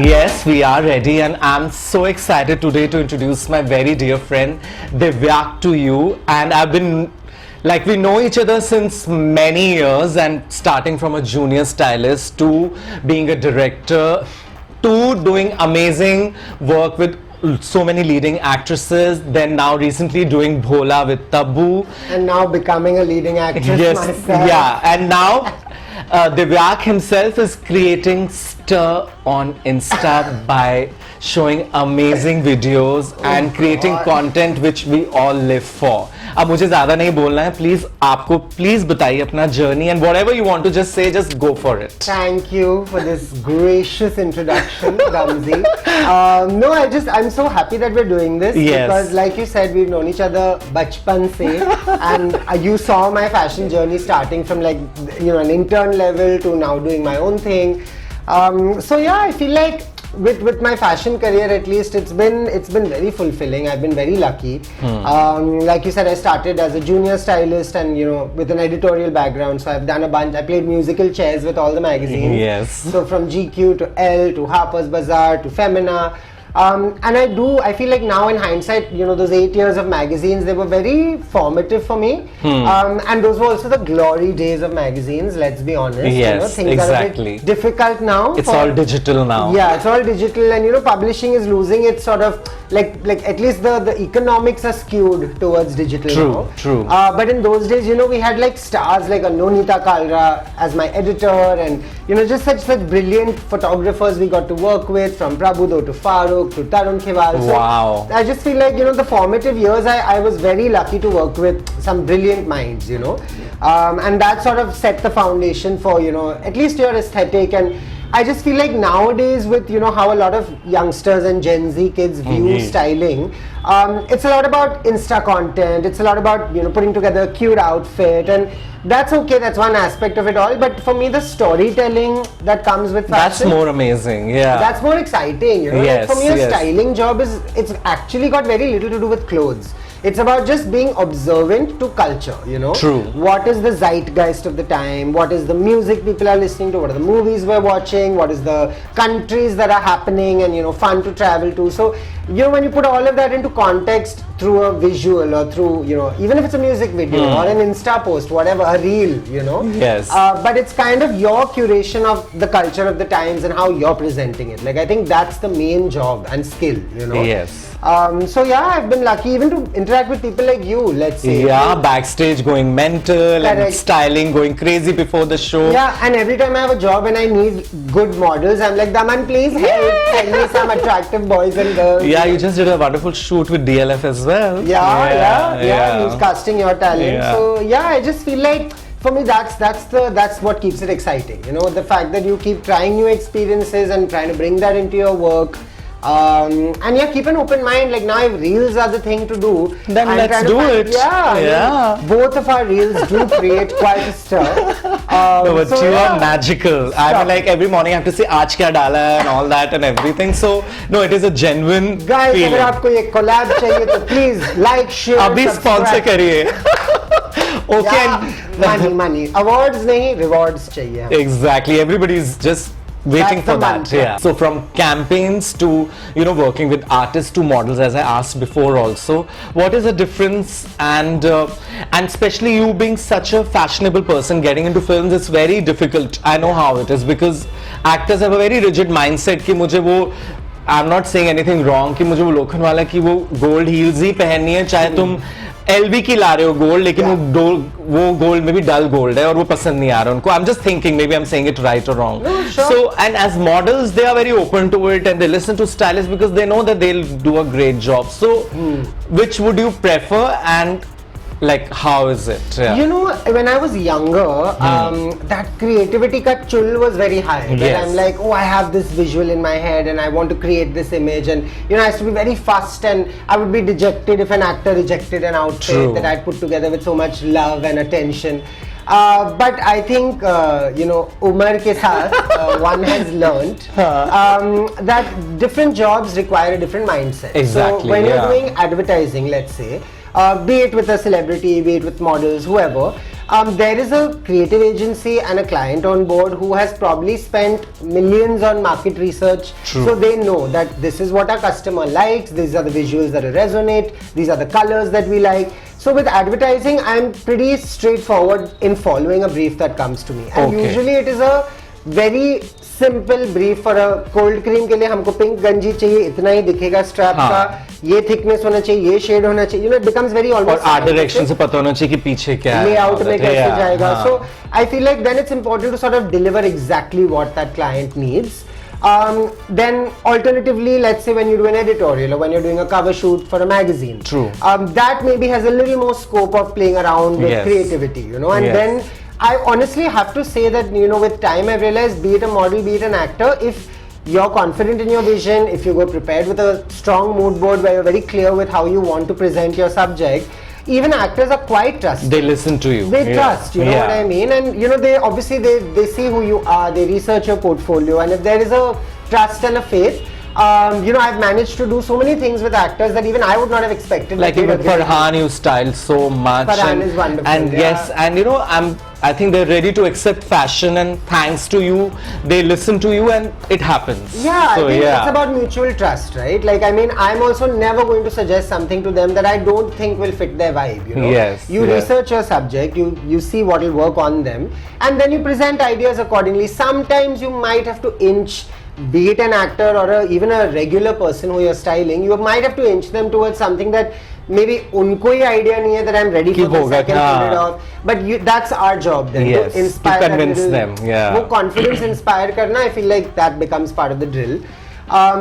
Yes, we are ready, and I'm so excited today to introduce my very dear friend Divyak to you. And I've been like, we know each other since many years, and starting from a junior stylist to being a director to doing amazing work with so many leading actresses, then now recently doing Bhola with Tabu, and now becoming a leading actress myself. Yeah, and now Divyak himself is creating stir on Insta by showing amazing videos and creating content which we all live for. अब मुझे ज़्यादा नहीं बोलना है, please आपको please बताइए अपना journey and whatever you want to just say, just go for it. Thank you for this gracious introduction, Gamzi. No, I'm so happy that we're doing this because, like you said, we've known each other bachpan se, and you saw my fashion journey starting from like an intern level to now doing my own thing. So yeah, I feel like with my fashion career, at least it's been very fulfilling. I've been very lucky. Like you said, I started as a junior stylist and with an editorial background, so I've done a bunch. I played musical chairs with all the magazines. Yes. So from GQ to Elle to Harper's Bazaar to Femina. And I feel like now in hindsight, those 8 years of magazines, they were very formative for me. And those were also the glory days of magazines, let's be honest. Yes, things exactly. are a bit difficult now. It's all digital now. Yeah, it's all digital, and publishing is losing its sort of, like at least the economics are skewed towards digital now. True. But in those days, we had like stars like Nonita Kalra as my editor, and just such brilliant photographers we got to work with, from Prabhudo to Farooq to Tarun Khewal. Wow. So I just feel like the formative years, I was very lucky to work with some brilliant minds, and that sort of set the foundation for at least your aesthetic. And I just feel like nowadays with how a lot of youngsters and Gen Z kids view styling, it's a lot about Insta content, it's a lot about putting together a cute outfit, and that's okay, that's one aspect of it all. But for me, the storytelling that comes with fashion, that's more amazing. Yeah, that's more exciting. Yes, like for me, a styling job it's actually got very little to do with clothes. It's about just being observant to culture, True. What is the zeitgeist of the time? What is the music people are listening to? What are the movies we're watching? What is the countries that are happening and, fun to travel to? So, when you put all of that into context through a visual or through, even if it's a music video or an Insta post, whatever, a reel, Yes. But it's kind of your curation of the culture of the times and how you're presenting it. Like, I think that's the main job and skill, Yes. So yeah, I've been lucky even to interact with people like you, let's say. Yeah, backstage going mental and styling, going crazy before the show. Yeah, and every time I have a job and I need good models, I'm like, Daman, please help, send me some attractive boys and girls. Yeah, you just did a wonderful shoot with DLF as well. Yeah. He's casting your talent. Yeah. So yeah, I just feel like for me that's what keeps it exciting. The fact that you keep trying new experiences and trying to bring that into your work. And yeah, keep an open mind. Like now, if reels are the thing to do, then let's do it. Yeah. I mean, both of our reels do create quite a stir. No, but you are magical. I mean, like every morning I have to say "Aaj kya dala" and all that and everything. So no, it is a genuine guys, feeling. अगर आपको ये collab चाहिए तो please like, share, अभी sponsor करिए. Okay. Yeah, money. Awards नहीं, rewards चाहिए. Exactly. Everybody is just waiting for that. Yeah. So from campaigns to working with artists to models, as I asked before also, what is the difference? And especially you being such a fashionable person, getting into films, it's very difficult. I know how it is because actors have a very rigid mindset कि मुझे वो, I'm not saying anything wrong, कि मुझे वो लोखंड वाला कि वो gold heels ही पहननी है, चाहे तुम LV की ला रहे हो गोल्ड, लेकिन वो गोल्ड में भी डल गोल्ड है और वो पसंद नहीं आ रहा उनको. I'm just thinking, maybe I'm saying it right or wrong. No, sure. So, and as models, they are very open to it and they listen to stylists because they know that they'll do a great job. So, which would you prefer and like how is it? Yeah. When I was younger, that creativity ka chul was very high. Yes. I'm like, I have this visual in my head and I want to create this image, and I used to be very fussed, and I would be dejected if an actor rejected an outfit that I'd put together with so much love and attention. But I think, Umar ke saath, one has learned that different jobs require a different mindset. Exactly. So when you're doing advertising, let's say, be it with a celebrity, be it with models, whoever, there is a creative agency and a client on board who has probably spent millions on market research. True. So they know that this is what our customer likes, these are the visuals that resonate, these are the colors that we like. So with advertising, I'm pretty straightforward in following a brief that comes to me. And usually it is a very simple brief. For a cold cream के लिए हमको pink गंजी चाहिए, इतना ही दिखेगा strap का, ये thickness होना चाहिए, ये shade होना चाहिए. You know, it becomes very almost. और art direction से पता होना चाहिए कि पीछे क्या है. Layout में कैसे जाएगा. So I feel like then it's important to sort of deliver exactly what that client needs. Then alternatively, let's say when you do an editorial or when you're doing a cover shoot for a magazine, true, that maybe has a little more scope of playing around with creativity, you know. And then I honestly have to say that, you know, with time I've realized, be it a model, be it an actor, if you're confident in your vision, if you go prepared with a strong mood board where you're very clear with how you want to present your subject, even actors are quite trusted. They listen to you. They trust, you know what I mean? And you know, they obviously they see who you are, they research your portfolio, and if there is a trust and a faith, you know, I've managed to do so many things with actors that even I would not have expected. Like even Farhan, you styled so much. Farhan is wonderful. And yes, and you know, I think they're ready to accept fashion, and thanks to you, they listen to you and it happens. Yeah, so, I think it's about mutual trust, right? Like, I mean, I'm also never going to suggest something to them that I don't think will fit their vibe, you know? Yes. You research your subject, you see what will work on them, and then you present ideas accordingly. Sometimes you might have to inch, be it an actor or even a regular person who you're styling, you might have to inch them towards something that maybe unko hi idea nahi hai that I'm ready for this, I can pull it off. But that's our job then, to inspire, to convince them. Wo confidence inspire karna, I feel like that becomes part of the drill.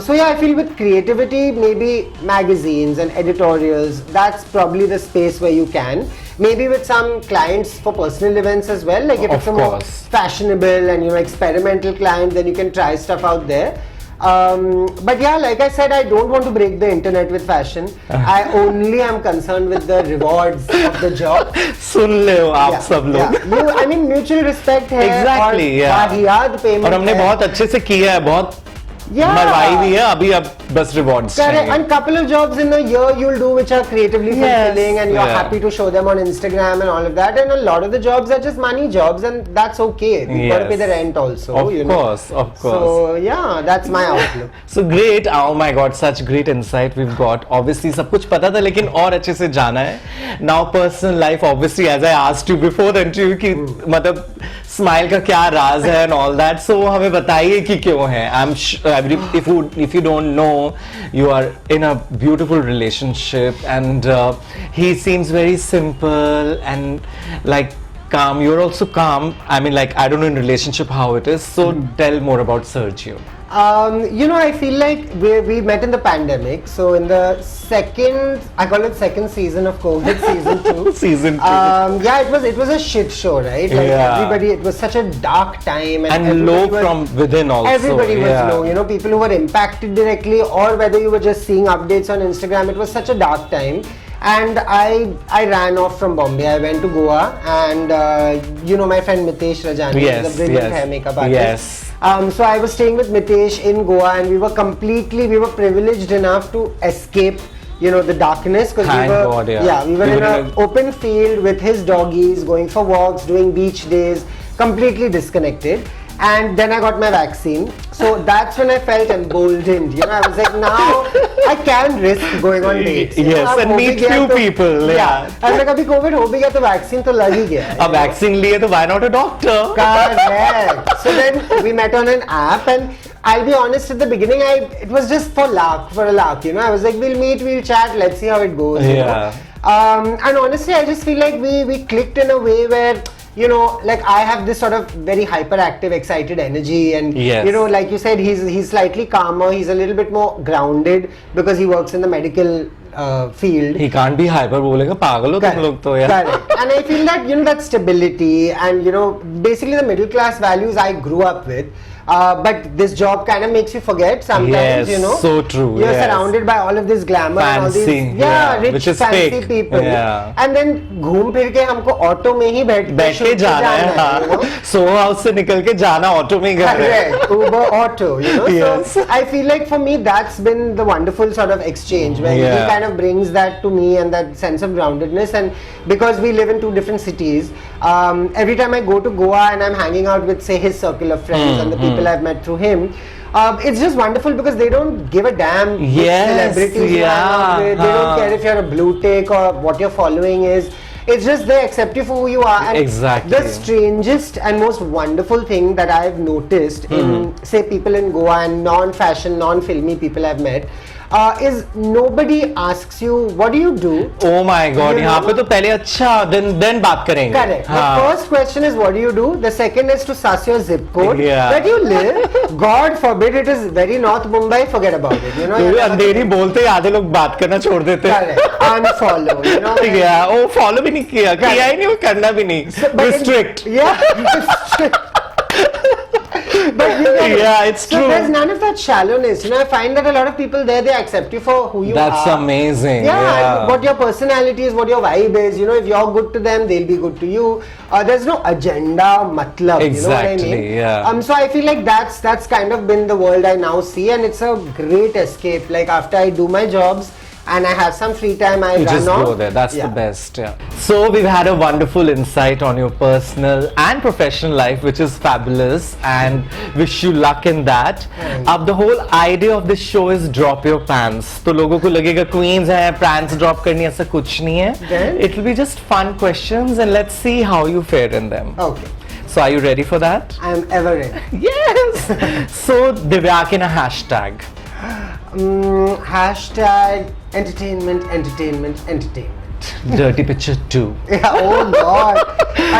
So yeah, I feel with creativity, maybe magazines and editorials, that's probably the space where you can. Maybe with some clients for personal events as well, like if it's a more fashionable and, you know, experimental client, then you can try stuff out there. But yeah, like I said, I don't want to break the internet with fashion. I only am concerned with the rewards of the job. सुन ले आप सब लोग. I mean, mutual respect है. Exactly, वाहियात payment. और हमने बहुत अच्छे से किया है, बहुत मरवाई भी है, अभी अब बस rewards चाहिए. And couple of jobs in a year you'll do which are creatively fulfilling, and you're happy to show them on Instagram and all of that. And a lot of the jobs are just money jobs, and that's okay. You've got to pay the rent also. Of course. So yeah, that's my outlook. So great. Oh my God, such great insight we've got. Obviously सब कुछ पता था, लेकिन और अच्छे से जाना है. Now personal life, obviously, as I asked you before the interview कि मतलब स्माइल का क्या राज है and all that. So हमें बताइए कि क्यों है. I'm sure if you don't know, you are in a beautiful relationship, and he seems very simple and like calm. You're also calm. I mean, like, I don't know in relationship how it is. So tell more about Sergio. You know, I feel like we met in the pandemic. So in the second, I call it second season of COVID, season 2. Season 2. Yeah, it was a shit show, right? Like everybody, it was such a dark time, and low from within also. Everybody was low. You know, people who were impacted directly, or whether you were just seeing updates on Instagram. It was such a dark time. And I ran off from Bombay. I went to Goa, and you know, my friend Mitesh Rajani is a brilliant hair makeup artist. So I was staying with Mitesh in Goa, and we were privileged enough to escape, you know, the darkness, because we were in an open field with his doggies, going for walks, doing beach days, completely disconnected. And then I got my vaccine. So that's when I felt emboldened. You know, I was like, now I can risk going on dates. Yes, and meet few people. Yeah. I was like, abhi COVID ho bhi gaya, to vaccine to lag hi gaya. A vaccine liye, to why not a doctor? Correct. So then we met on an app, and I'll be honest, at the beginning, it was just for a lark, you know. I was like, we'll meet, we'll chat, let's see how it goes. You know? And honestly, I just feel like we clicked in a way where, you know, like I have this sort of very hyperactive, excited energy, and you know, like you said, he's slightly calmer, he's a little bit more grounded because he works in the medical field. He can't be hyper, bolega pagal ho tum log to yaar. Correct. And I feel that, you know, that stability and, you know, basically the middle class values I grew up with, but this job kind of makes you forget sometimes, Yes, so true. You're yes. surrounded by all of this glamour and all Fancy, these rich which is fancy fake. people. Yeah. And then घूम फिर के हमको auto में ही बैठ के जाना है, you know? Soho house से निकल के जाना ऑटो में घर है. Correct. Uber auto, you know. Yes. So I feel like for me that's been the wonderful sort of exchange where he Yeah. kind of brings that to me and that sense of groundedness. And because we live in two different cities, every time I go to Goa and I'm hanging out with, say, his circle of friends and the people I've met through him, it's just wonderful because they don't give a damn which Yes, celebrities you hang out with. They don't care if you're a blue tick or what your following is. It's just they accept you for who you are. And Exactly. the strangest and most wonderful thing that I've noticed in, say, people in Goa and non-fashion, non-filmy people I've met, is nobody asks you, what do you do? Oh my God, You यहाँ know? पे तो पहले अच्छा then बात करेंगे. Correct. हाँ. The first question is, what do you do? The second is to suss your zip code. Yeah. Where do you live? God forbid it is very North Mumbai, forget about it. You know, क्योंकि अंधेरी बोलते ही आधे लोग बात करना छोड़ देते हैं. correct. Unfollow, you know. Yeah, वो follow भी नहीं किया ही नहीं, वो करना भी नहीं. But Restrict. Yeah. But you know, Yeah, it's so true. there's none of that shallowness. You know, I find that a lot of people there, they accept you for who you That's are. amazing. Yeah, and what your personality is, what your vibe is. You know, if you're good to them, they'll be good to you. There's no agenda, matlab. Exactly, You know what I mean? yeah. So I feel like that's kind of been the world I now see, and it's a great escape. Like after I do my jobs and I have some free time, I You run just off. go there. That's Yeah. the best. Yeah. So we've had a wonderful insight on your personal and professional life, which is fabulous, and wish you luck in that. Ab the whole idea of this show is drop your pants. तो लोगों को लगेगा queens है, pants drop करनी ऐसा कुछ नहीं है. Then? It will be just fun questions, and let's see how you fare in them. Okay, So are you ready for that? I'm ever ready. Yes. So Divyak in a hashtag. Hashtag entertainment, entertainment, entertainment. Dirty Picture 2. Yeah, oh God.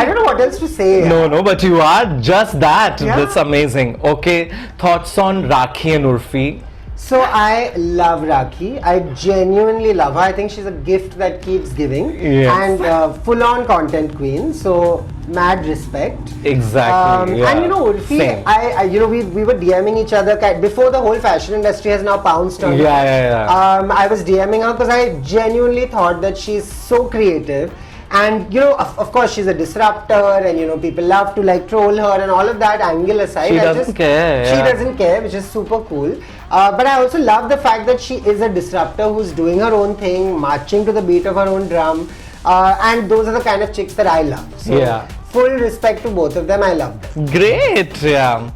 I don't know what else to say. No, but you are just that. Yeah. That's amazing. Okay, thoughts on Rakhi and Urfi? So I love Rakhi. I genuinely love her. I think she's a gift that keeps giving. Yes. And full-on content queen. So mad respect. Exactly. Yeah. And you know, Urfi, Same. I you know, we were DMing each other before the whole fashion industry has now pounced on. Yeah. I was DMing her because I genuinely thought that she's so creative. And you know, of course, she's a disruptor, and you know, people love to like troll her and all of that angle aside. She doesn't care, She yeah. doesn't care, which is super cool. But I also love the fact that she is a disruptor who's doing her own thing, marching to the beat of her own drum. And those are the kind of chicks that I love. So Yeah. full respect to both of them. I love them. Great. Yeah.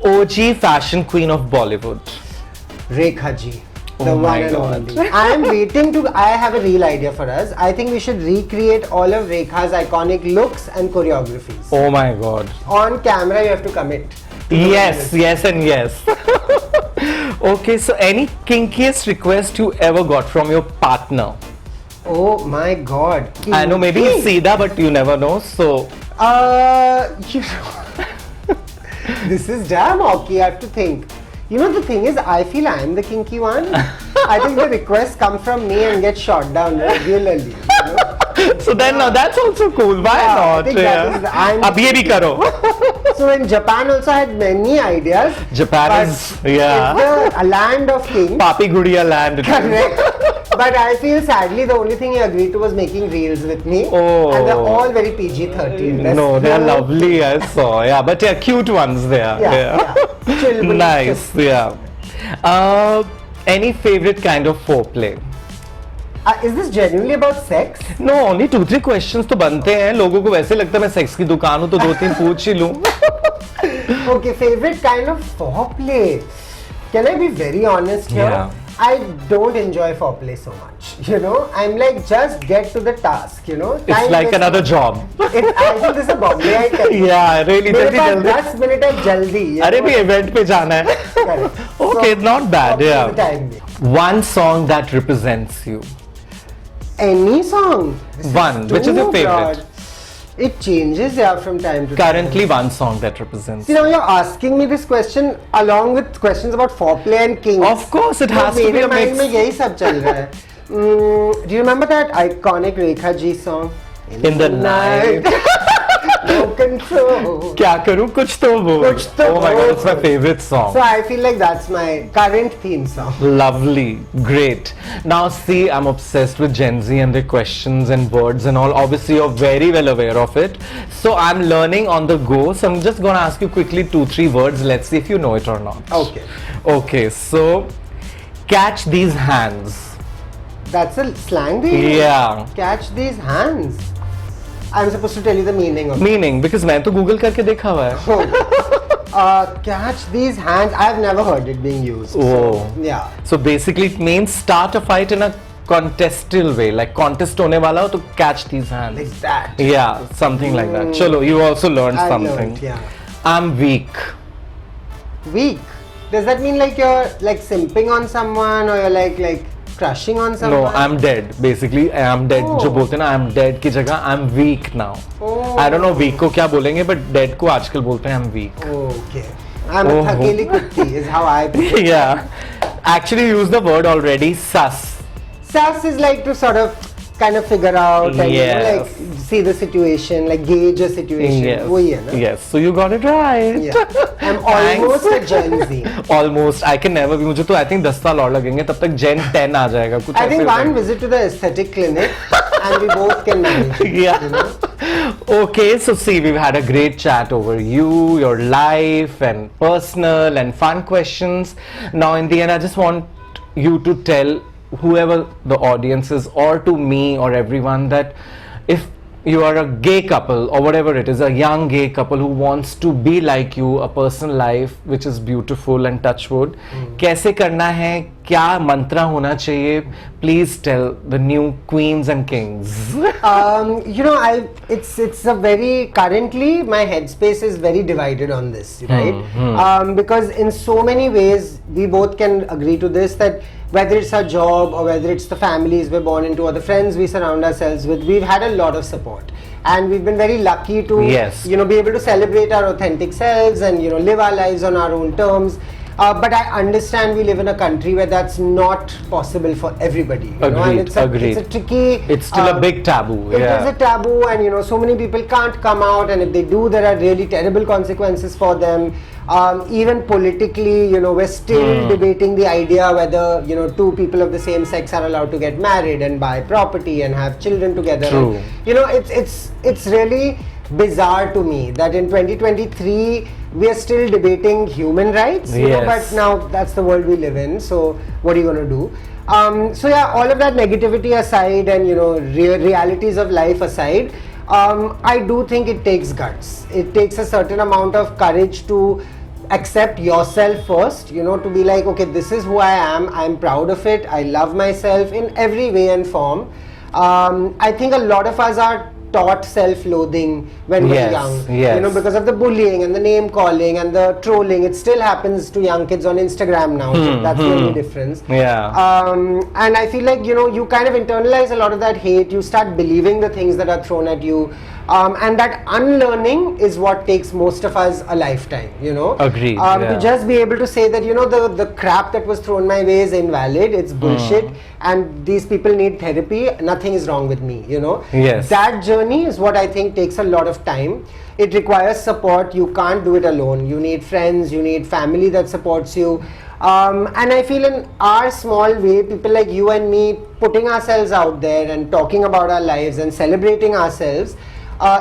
OG fashion queen of Bollywood. Rekha ji. Oh The my one and God. only. I am waiting to. I have a real idea for us. I think we should recreate all of Rekha's iconic looks and choreographies. Oh my God. On camera, you have to commit. Yes, and yes. Okay, so any kinkiest request you ever got from your partner? Oh my God. I know maybe it's Sida, but you never know. So You know, this is damn hockey. I have to think. You know, the thing is, I feel I am the kinky one. I think the requests come from me and get shot down regularly. You know? so then now that's also cool. Why Yeah, I not? think that is the- I'm- अब ये भी करो. So in Japan also I had many ideas. Japan but is yeah. it's a land of kings. Papi Gudiya land. it is. Correct. But I feel sadly the only thing he agreed to was making reels with me. Oh. And they're all very PG-13. No, they are lovely. I saw. Yeah, but yeah, cute ones there. Yeah. Chill, Nice. Yeah. Any favorite kind of foreplay? Is this genuinely about sex? No, only 2-3 questions तो बनते हैं. लोगों को वैसे लगता है मैं sex की दुकान हूँ तो 2-3 पूछ ही लूँ. Okay, favorite kind of foreplay. Can I be very honest here? Yeah. I don't enjoy foreplay so much. You know, I'm like, just get to the task. You know, It's like another job. I think this is a Bombay item. Yeah, really. मेरे पास जल्दी 10 minute है जल्दी. you अरे know. भी event पे जाना है. Correct. Okay, not bad. foreplay Yeah. time में. One song that represents you. Any song. This One. Which is your too favorite? broad. It changes, yeah, from time to time. Currently, one song that represents. You know, you're asking me this question along with questions about foreplay and kings. Of course, it has to be a मेरे mind mix. में यही सब चल रहा है. Do you remember that iconic Rekha Ji song? In the night. control. क्या करूँ कुछ तो बोल. कुछ तो Oh my god, it's my बोल. favorite song. So I feel like that's my current theme song. Lovely, great. Now see, I'm obsessed with Gen Z and their questions and words and all. Obviously, you're very well aware of it. So I'm learning on the go. So I'm just gonna ask you quickly 2-3 words. Let's see if you know it or not. Okay. Okay, so catch these hands. That's a slang thing? Yeah. Catch these hands. I'm supposed to tell you the meaning of it. Meaning, because मैं तो Google करके देखा हुआ है. Catch these hands. I've never heard it being used. Oh. So, yeah. So basically it means start a fight in a contestal way. Like contest होने वाला हो तो catch these hands. Like that. Yeah, something like that. Chalo, you also learned I something. learned, yeah. I'm weak. Weak? Does that mean like you're like simping on someone or you're like crushing on someone? No, I'm dead. Basically, I am dead. Oh. जो बोलते हैं ना, I'm dead की जगह I'm weak now. Oh. I don't know weak को क्या बोलेंगे, but dead को आजकल बोलते हैं I'm weak. Okay. I'm a thakeli kutti is how I put it. Yeah. Actually, use the word already. Sus. Sus is like to sort of kind of figure out and Yes. like see the situation, like gauge a situation. Yes. वही है ना? Yes. So you got it right. Yeah. I'm almost a Gen Z. Almost. I can never be. मुझे तो I think 10 साल और लगेंगे तब तक Gen 10 आ जाएगा. कुछ I think ऐसे one visit to the aesthetic clinic and we both can manage. Yeah. You know? Okay, so see, we've had a great chat over you, your life, and personal and fun questions. Now, in the end, I just want you to tell whoever the audience is, or to me, or everyone, that if you are a gay couple or whatever it is, a young gay couple who wants to be like you, a personal life which is beautiful and touch wood, कैसे करना है, क्या मंत्र होना चाहिए? Please tell the new queens and kings. You know, it's a very, currently my headspace is very divided on this, right? Because in so many ways we both can agree to this, that whether it's our job or whether it's the families we're born into or the friends we surround ourselves with, we've had a lot of support, and we've been very lucky to you know, be able to celebrate our authentic selves and, you know, live our lives on our own terms. But I understand we live in a country where that's not possible for everybody. You know? And it's a tricky. It's still a big taboo. It is a taboo, and, you know, so many people can't come out, and if they do, there are really terrible consequences for them. Even politically, you know, we're still debating the idea whether, you know, two people of the same sex are allowed to get married and buy property and have children together. True. And, you know, it's really bizarre to me that in 2023 we are still debating human rights, you know, but now that's the world we live in, so what are you going to do? So yeah, all of that negativity aside and, you know, realities of life aside, I do think it takes guts. It takes a certain amount of courage to accept yourself first, you know, to be like, okay, this is who I am, I'm proud of it, I love myself in every way and form. I think a lot of us are taught self-loathing when we're young, you know, because of the bullying and the name calling and the trolling. It still happens to young kids on Instagram now, so that's the only difference. And I feel like, you know, you kind of internalize a lot of that hate, you start believing the things that are thrown at you, and that unlearning is what takes most of us a lifetime, you know. Agreed. To just be able to say that, you know, the crap that was thrown my way is invalid, it's bullshit, and these people need therapy, nothing is wrong with me, you know. That journey is what I think takes a lot of time. It requires support. You can't do it alone. You need friends, you need family that supports you. And I feel in our small way, people like you and me putting ourselves out there and talking about our lives and celebrating ourselves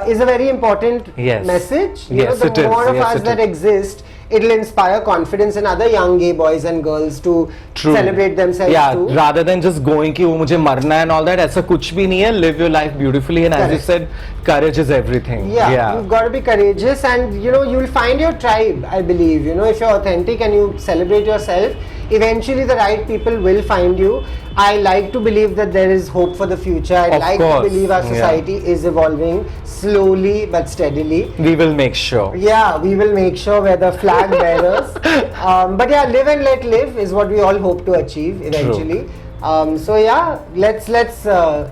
is a very important message. You know, the more of us that exist, it'll inspire confidence in other young gay boys and girls to celebrate themselves too. Rather than just going कि वो मुझे मरना है and all that, ऐसा कुछ भी नहीं है. Live your life beautifully, and as you said, courage is everything. You've got to be courageous, and, you know, you'll find your tribe, I believe. You know, if you're authentic and you celebrate yourself, eventually the right people will find you. I like to believe that there is hope for the future. I like to believe our society is evolving slowly but steadily. We will make sure. Yeah, we will make sure we're the flag bearers. But yeah, live and let live is what we all hope to achieve eventually. So yeah, let's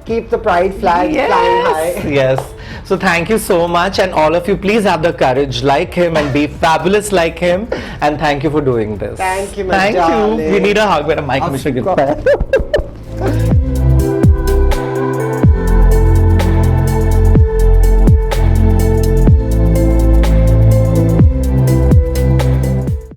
keep the pride flag flying high. Yes. So thank you so much, and all of you, please have the courage like him and be fabulous like him. And thank you for doing this. Thank you, my darling. We need a hug. Where a mic